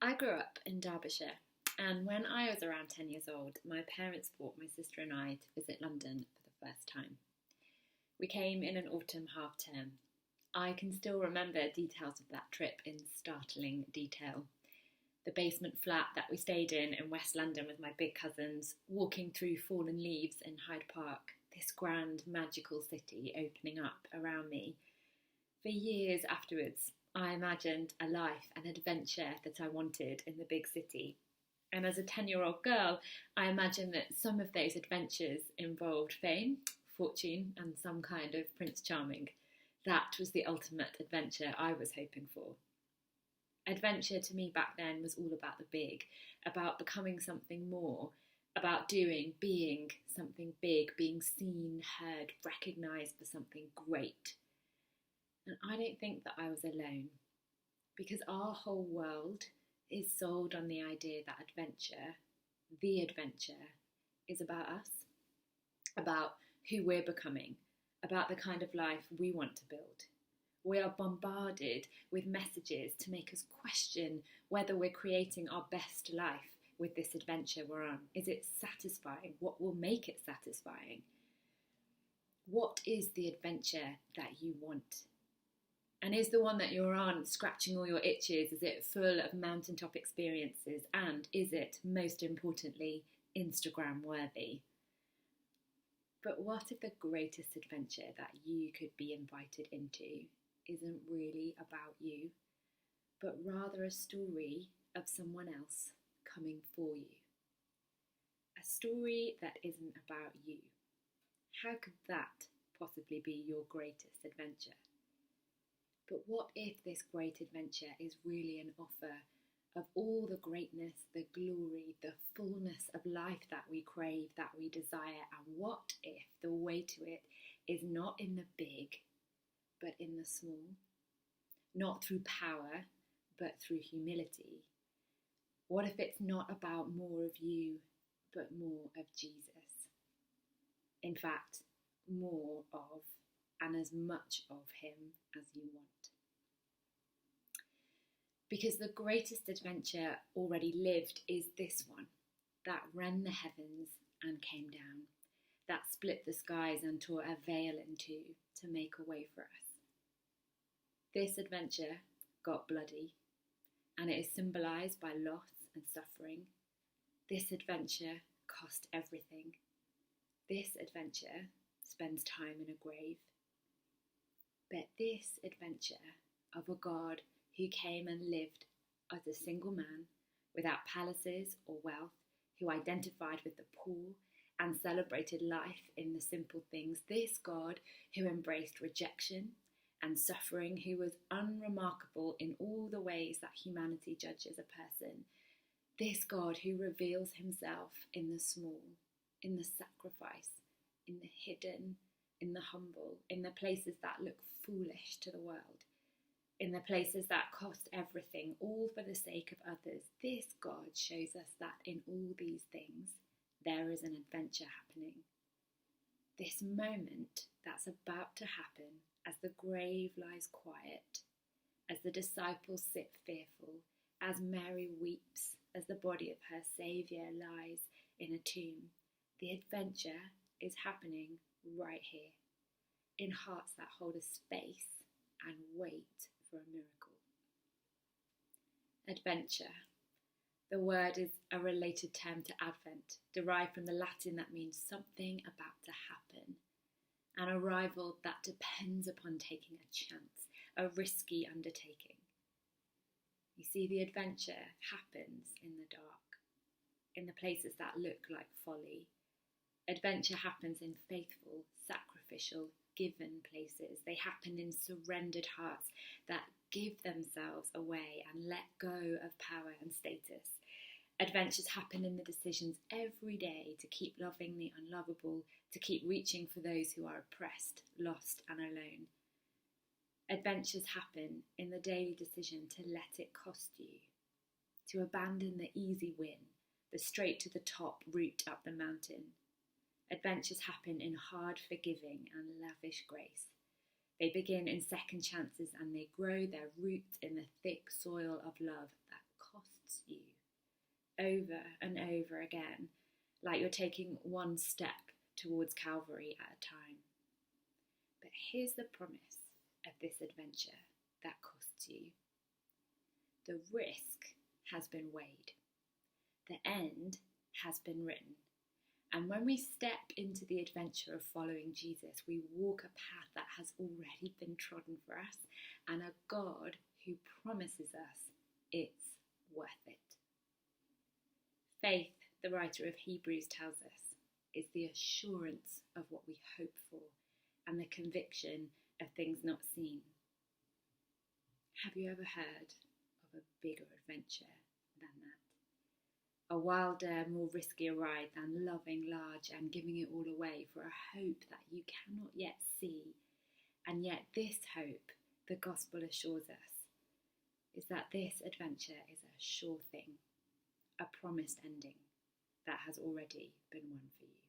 I grew up in Derbyshire, and when I was around 10 years old, my parents brought my sister and I to visit London for the first time. We came in an autumn half term. I can still remember details of that trip in startling detail. The basement flat that we stayed in West London with my big cousins, walking through fallen leaves in Hyde Park, this grand magical city opening up around me. For years afterwards, I imagined a life, an adventure that I wanted in the big city. And as a 10-year-old girl, I imagined that some of those adventures involved fame, fortune, and some kind of Prince Charming. That was the ultimate adventure I was hoping for. Adventure to me back then was all about the big, about becoming something more, about being something big, being seen, heard, recognised for something great. And I don't think that I was alone, because our whole world is sold on the idea that the adventure, is about us, about who we're becoming, about the kind of life we want to build. We are bombarded with messages to make us question whether we're creating our best life with this adventure we're on. Is it satisfying? What will make it satisfying? What is the adventure that you want? And is the one that you're on scratching all your itches? Is it full of mountaintop experiences? And is it, most importantly, Instagram worthy? But what if the greatest adventure that you could be invited into isn't really about you, but rather a story of someone else coming for you? A story that isn't about you. How could that possibly be your greatest adventure? But what if this great adventure is really an offer of all the greatness, the glory, the fullness of life that we crave, that we desire? And what if the way to it is not in the big, but in the small? Not through power, but through humility? What if it's not about more of you, but more of Jesus? In fact, more of and as much of him as you want. Because the greatest adventure already lived is this one, that rent the heavens and came down, that split the skies and tore a veil in two to make a way for us. This adventure got bloody, and it is symbolised by loss and suffering. This adventure cost everything. This adventure spends time in a grave. But this adventure of a God who came and lived as a single man, without palaces or wealth, who identified with the poor and celebrated life in the simple things, this God who embraced rejection and suffering, who was unremarkable in all the ways that humanity judges a person, this God who reveals himself in the small, in the sacrifice, in the hidden, in the humble, in the places that look foolish to the world, in the places that cost everything, all for the sake of others. This God shows us that in all these things, there is an adventure happening. This moment that's about to happen as the grave lies quiet, as the disciples sit fearful, as Mary weeps, as the body of her Saviour lies in a tomb. The adventure is happening right here, in hearts that hold a space and wait for a miracle. Adventure. The word is a related term to Advent, derived from the Latin that means something about to happen, an arrival that depends upon taking a chance, a risky undertaking. You see, the adventure happens in the dark, in the places that look like folly. Adventure happens in faithful, sacrificial, given places. They happen in surrendered hearts that give themselves away and let go of power and status. Adventures happen in the decisions every day to keep loving the unlovable, to keep reaching for those who are oppressed, lost and alone. Adventures happen in the daily decision to let it cost you, to abandon the easy win, the straight to the top route up the mountain. Adventures happen in hard forgiving and lavish grace. They begin in second chances and they grow their roots in the thick soil of love that costs you over and over again, like you're taking one step towards Calvary at a time. But here's the promise of this adventure that costs you. The risk has been weighed. The end has been written. And when we step into the adventure of following Jesus, we walk a path that has already been trodden for us, and a God who promises us it's worth it. Faith, the writer of Hebrews tells us, is the assurance of what we hope for and the conviction of things not seen. Have you ever heard of a bigger adventure than that? A wilder, more riskier ride than loving large and giving it all away for a hope that you cannot yet see. And yet this hope, the gospel assures us, is that this adventure is a sure thing, a promised ending that has already been won for you.